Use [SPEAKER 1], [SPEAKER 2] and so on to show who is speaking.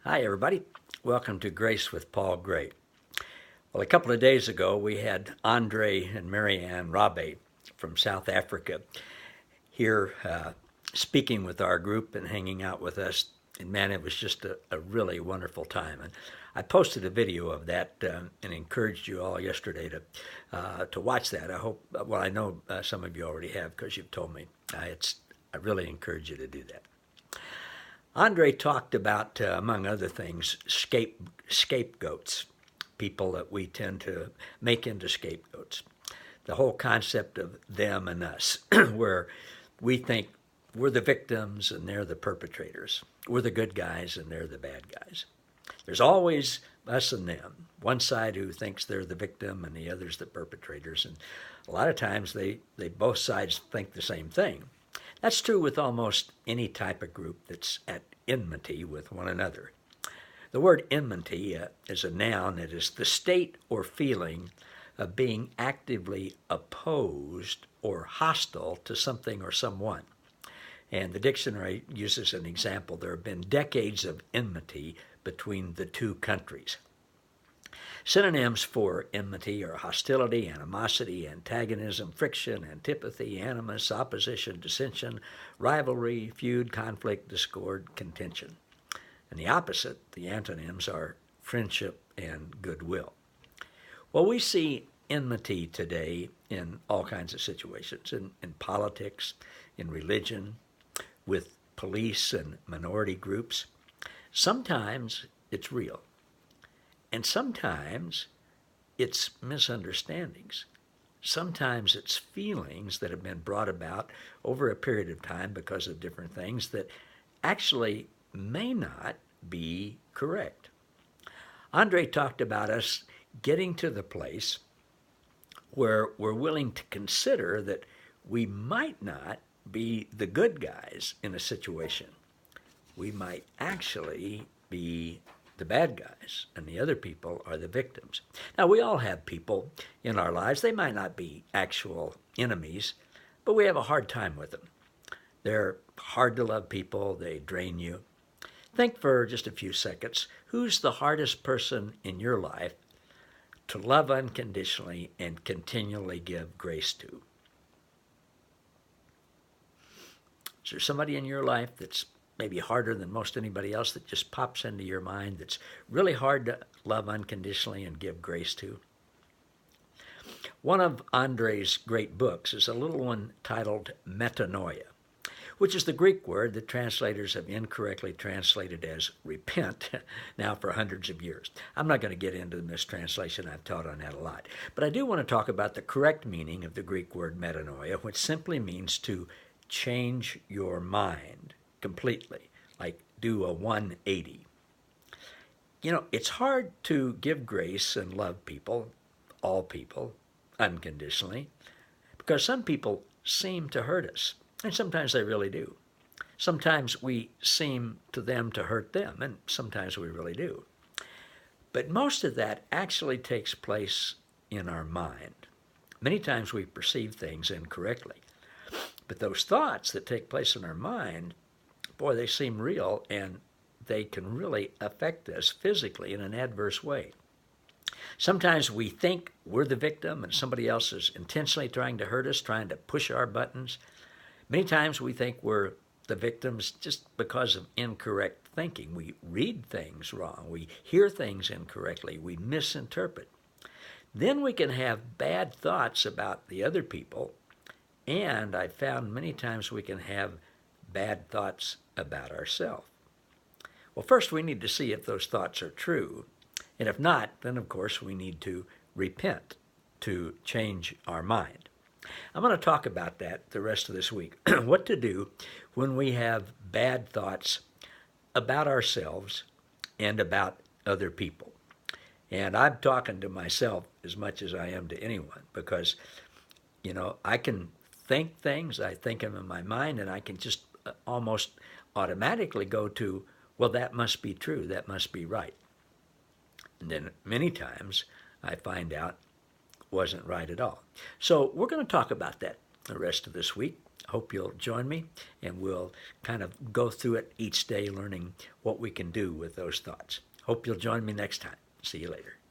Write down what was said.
[SPEAKER 1] Hi, everybody. Welcome to Grace with Paul Gray. Well, a couple of days ago, we had Andre and Marianne Rabe from South Africa here speaking with our group and hanging out with us. And man, it was just a really wonderful time. And I posted a video of that and encouraged you all yesterday to watch that. I hope, well, I know some of you already have because you've told me. I really encourage you to do that. Andre talked about, among other things, scapegoats, people that we tend to make into scapegoats. The whole concept of them and us, where we think we're the victims and they're the perpetrators. We're the good guys and they're the bad guys. There's always us and them. One side who thinks they're the victim and the other's the perpetrators. And a lot of times they both sides think the same thing. That's true with almost any type of group that's at enmity with one another. The word enmity is a noun that is the state or feeling of being actively opposed or hostile to something or someone. And the dictionary uses an example. There have been decades of enmity between the two countries. Synonyms for enmity are hostility, animosity, antagonism, friction, antipathy, animus, opposition, dissension, rivalry, feud, conflict, discord, contention. And the opposite, the antonyms, are friendship and goodwill. Well, we see enmity today in all kinds of situations, in politics, in religion, with police and minority groups. Sometimes it's real. And sometimes it's misunderstandings. Sometimes it's feelings that have been brought about over a period of time because of different things that actually may not be correct. Andre talked about us getting to the place where we're willing to consider that we might not be the good guys in a situation. We might actually be the bad guys, and the other people are the victims. Now, we all have people in our lives. They might not be actual enemies, but we have a hard time with them. They're hard to love people. They drain you. Think for just a few seconds, who's the hardest person in your life to love unconditionally and continually give grace to? Is there somebody in your life that's maybe harder than most anybody else that just pops into your mind that's really hard to love unconditionally and give grace to? One of Andre's great books is a little one titled Metanoia, which is the Greek word that translators have incorrectly translated as repent now for hundreds of years. I'm not going to get into the mistranslation. I've taught on that a lot. But I do want to talk about the correct meaning of the Greek word metanoia, which simply means to change your mind completely, like do a 180. It's hard to give grace and love people, all people, unconditionally, because some people seem to hurt us, and sometimes they really do. Sometimes we seem to them to hurt them, and sometimes we really do. But most of that actually takes place in our mind. Many times we perceive things incorrectly. But those thoughts that take place in our mind, boy, they seem real, and they can really affect us physically in an adverse way. Sometimes we think we're the victim and somebody else is intentionally trying to hurt us, trying to push our buttons. Many times we think we're the victims just because of incorrect thinking. We read things wrong. We hear things incorrectly. We misinterpret. Then we can have bad thoughts about the other people, and I found many times we can have bad thoughts about ourselves. Well, first we need to see if those thoughts are true. And if not, then of course we need to repent to change our mind. I'm going to talk about that the rest of this week. What to do when we have bad thoughts about ourselves and about other people. And I'm talking to myself as much as I am to anyone because, I can think things, I think them in my mind, and I can just almost automatically go to, well, that must be true, that must be right. And then many times I find out wasn't right at all. So we're going to talk about that the rest of this week. Hope you'll join me, and we'll kind of go through it each day, learning what we can do with those thoughts. Hope you'll join me next time. See you later.